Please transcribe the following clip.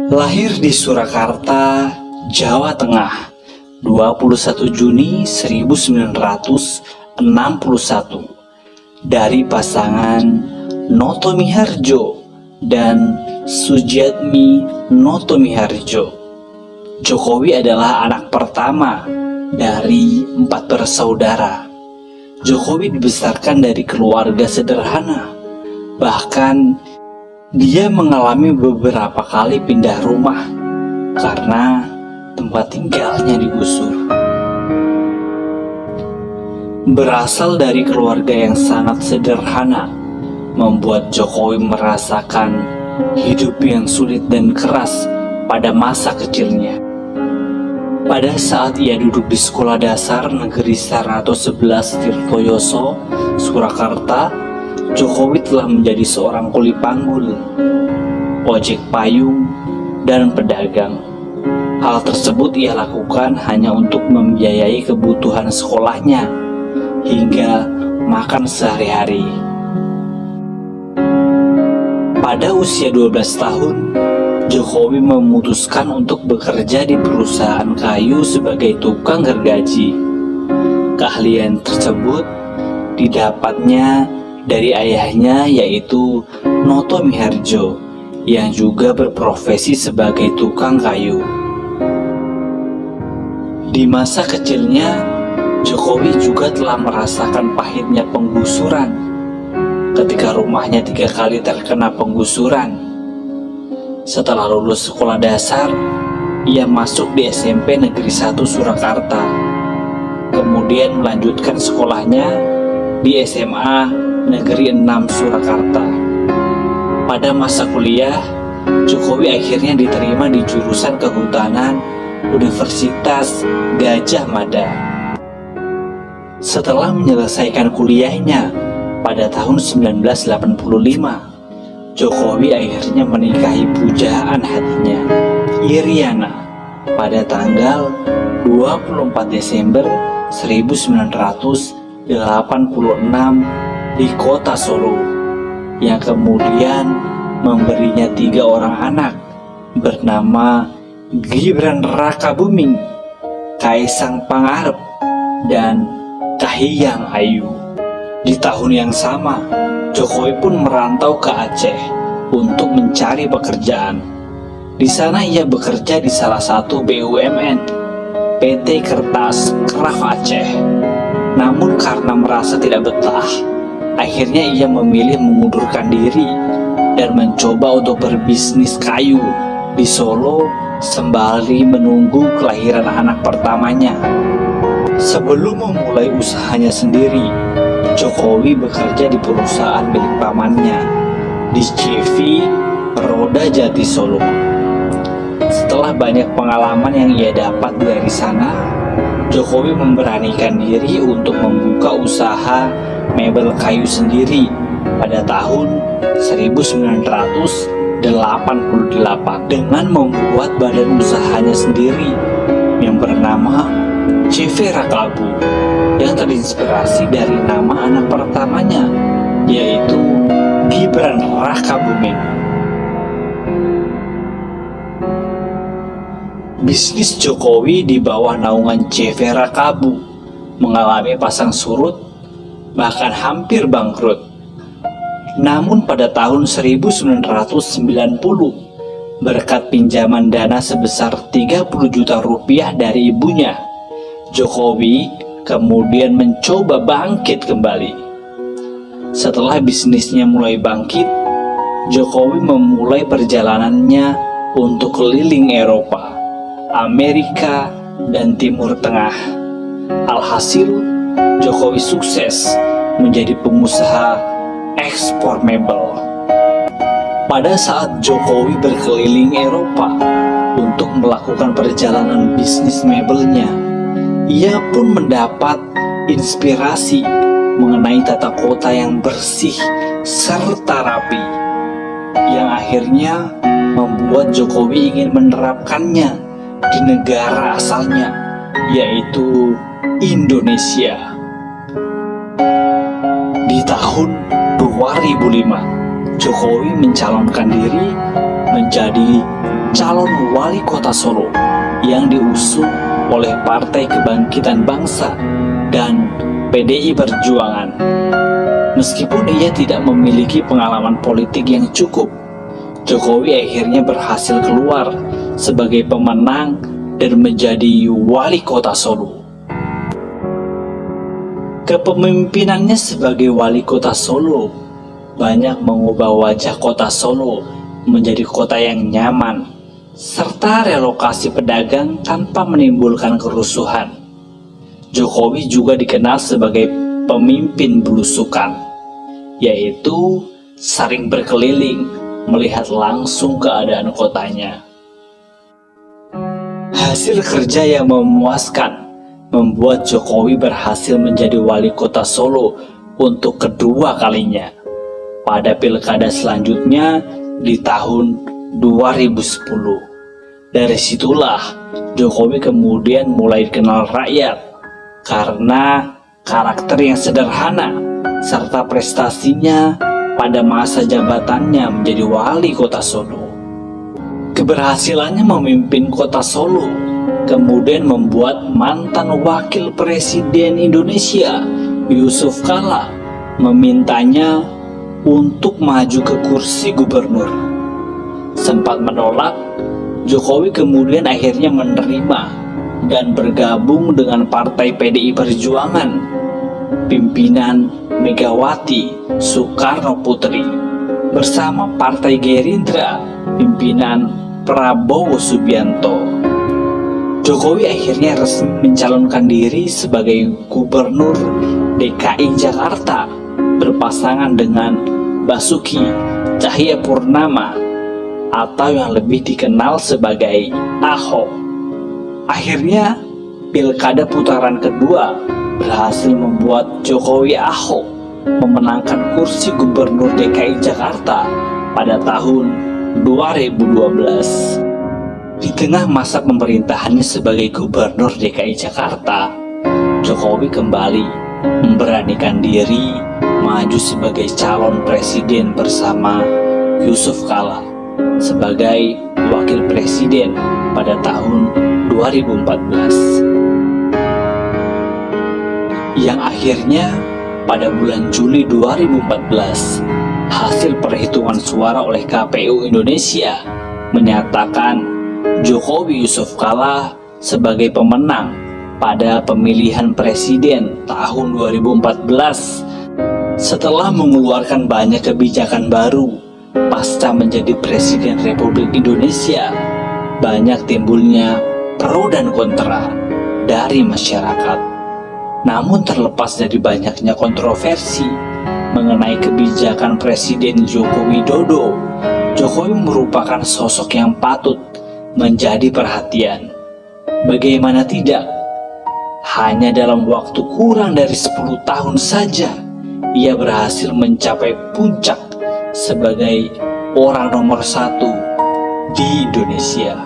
Lahir di Surakarta, Jawa Tengah, 21 Juni 1961 dari pasangan Noto Miharjo dan Sujiatmi Noto Miharjo. Jokowi adalah anak pertama dari 4 bersaudara. Jokowi dibesarkan dari keluarga sederhana. Bahkan dia mengalami beberapa kali pindah rumah karena tempat tinggalnya digusur. Berasal dari keluarga yang sangat sederhana, membuat Jokowi merasakan hidup yang sulit dan keras pada masa kecilnya. Pada saat ia duduk di Sekolah Dasar Negeri 111 Tirtoyoso, Surakarta, Jokowi telah menjadi seorang kuli panggul, ojek payung, dan pedagang. Hal tersebut ia lakukan hanya untuk membiayai kebutuhan sekolahnya hingga makan sehari-hari. Pada usia 12 tahun, Jokowi memutuskan untuk bekerja di perusahaan kayu sebagai tukang gergaji. Keahlian tersebut didapatnya dari ayahnya, yaitu Noto Miharjo, yang juga berprofesi sebagai tukang kayu. Di masa kecilnya, Jokowi juga telah merasakan pahitnya penggusuran ketika rumahnya 3 kali terkena penggusuran. Setelah lulus sekolah dasar, ia masuk di SMP Negeri 1 Surakarta. Kemudian melanjutkan sekolahnya di SMA Negeri 6 Surakarta. Pada masa kuliah, Jokowi akhirnya diterima di jurusan Kehutanan Universitas Gadjah Mada. Setelah menyelesaikan kuliahnya pada tahun 1985, Jokowi akhirnya menikahi pujaan hatinya, Iriana, pada tanggal 24 Desember 1986 di kota Solo, yang kemudian memberinya 3 orang anak bernama Gibran Rakabuming, Kaisang Pangarep, dan Kahiyang Ayu. Di tahun yang sama, Jokowi pun merantau ke Aceh untuk mencari pekerjaan. Di sana ia bekerja di salah satu BUMN, PT Kertas Kraf Aceh. Namun karena merasa tidak betah, akhirnya ia memilih mengundurkan diri dan mencoba untuk berbisnis kayu di Solo sembari menunggu kelahiran anak pertamanya. Sebelum memulai usahanya sendiri, Jokowi bekerja di perusahaan milik pamannya di CV Roda Jati Solo. Setelah banyak pengalaman yang ia dapat dari sana, Jokowi memberanikan diri untuk membuka usaha mebel kayu sendiri pada tahun 1988 dengan membuat badan usahanya sendiri yang bernama CV Rakabu, yang terinspirasi dari nama anak pertamanya, yaitu Gibran Rakabuming. Bisnis Jokowi di bawah naungan CV Rakabu mengalami pasang surut, bahkan hampir bangkrut. Namun pada tahun 1990, berkat pinjaman dana sebesar 30 juta rupiah dari ibunya, Jokowi kemudian mencoba bangkit kembali. Setelah bisnisnya mulai bangkit, Jokowi memulai perjalanannya untuk keliling Eropa, Amerika, dan Timur Tengah. Alhasil, Jokowi sukses menjadi pengusaha ekspor mebel. Pada saat Jokowi berkeliling Eropa untuk melakukan perjalanan bisnis mebelnya, ia pun mendapat inspirasi mengenai tata kota yang bersih serta rapi, yang akhirnya membuat Jokowi ingin menerapkannya di negara asalnya, yaitu Indonesia. Di tahun 2005, Jokowi mencalonkan diri menjadi calon wali kota Solo yang diusung oleh Partai Kebangkitan Bangsa dan PDI Perjuangan. Meskipun ia tidak memiliki pengalaman politik yang cukup, Jokowi akhirnya berhasil keluar sebagai pemenang dan menjadi wali kota Solo. Kepemimpinannya sebagai wali kota Solo banyak mengubah wajah kota Solo menjadi kota yang nyaman, serta relokasi pedagang tanpa menimbulkan kerusuhan. Jokowi juga dikenal sebagai pemimpin belusukan, yaitu sering berkeliling melihat langsung keadaan kotanya. Hasil kerja yang memuaskan membuat Jokowi berhasil menjadi wali kota Solo untuk kedua kalinya pada pilkada selanjutnya di tahun 2010. Dari situlah Jokowi kemudian mulai dikenal rakyat karena karakter yang sederhana serta prestasinya pada masa jabatannya menjadi wali kota Solo. Keberhasilannya memimpin kota Solo kemudian membuat mantan wakil presiden Indonesia Yusuf Kala memintanya untuk maju ke kursi gubernur. Sempat menolak, Jokowi kemudian akhirnya menerima dan bergabung dengan Partai PDI Perjuangan pimpinan Megawati Soekarno Putri bersama Partai Gerindra pimpinan Prabowo Subianto. Jokowi akhirnya resmi mencalonkan diri sebagai Gubernur DKI Jakarta berpasangan dengan Basuki Cahayapurnama atau yang lebih dikenal sebagai Ahok. Akhirnya, pilkada putaran kedua berhasil membuat Jokowi Ahok memenangkan kursi Gubernur DKI Jakarta pada tahun 2012. Di tengah masa pemerintahannya sebagai Gubernur DKI Jakarta, Jokowi kembali memberanikan diri maju sebagai calon presiden bersama Yusuf Kala sebagai wakil presiden pada tahun 2014. Yang akhirnya pada bulan Juli 2014, hasil perhitungan suara oleh KPU Indonesia menyatakan Jokowi Yusuf Kala sebagai pemenang pada pemilihan presiden tahun 2014 setelah mengeluarkan banyak kebijakan baru pasca menjadi Presiden Republik Indonesia. Banyak timbulnya pro dan kontra dari masyarakat. Namun terlepas dari banyaknya kontroversi mengenai kebijakan Presiden Joko Widodo, Jokowi merupakan sosok yang patut menjadi perhatian. Bagaimana tidak? Hanya dalam waktu kurang dari 10 tahun saja, ia berhasil mencapai puncak sebagai orang nomor 1 di Indonesia.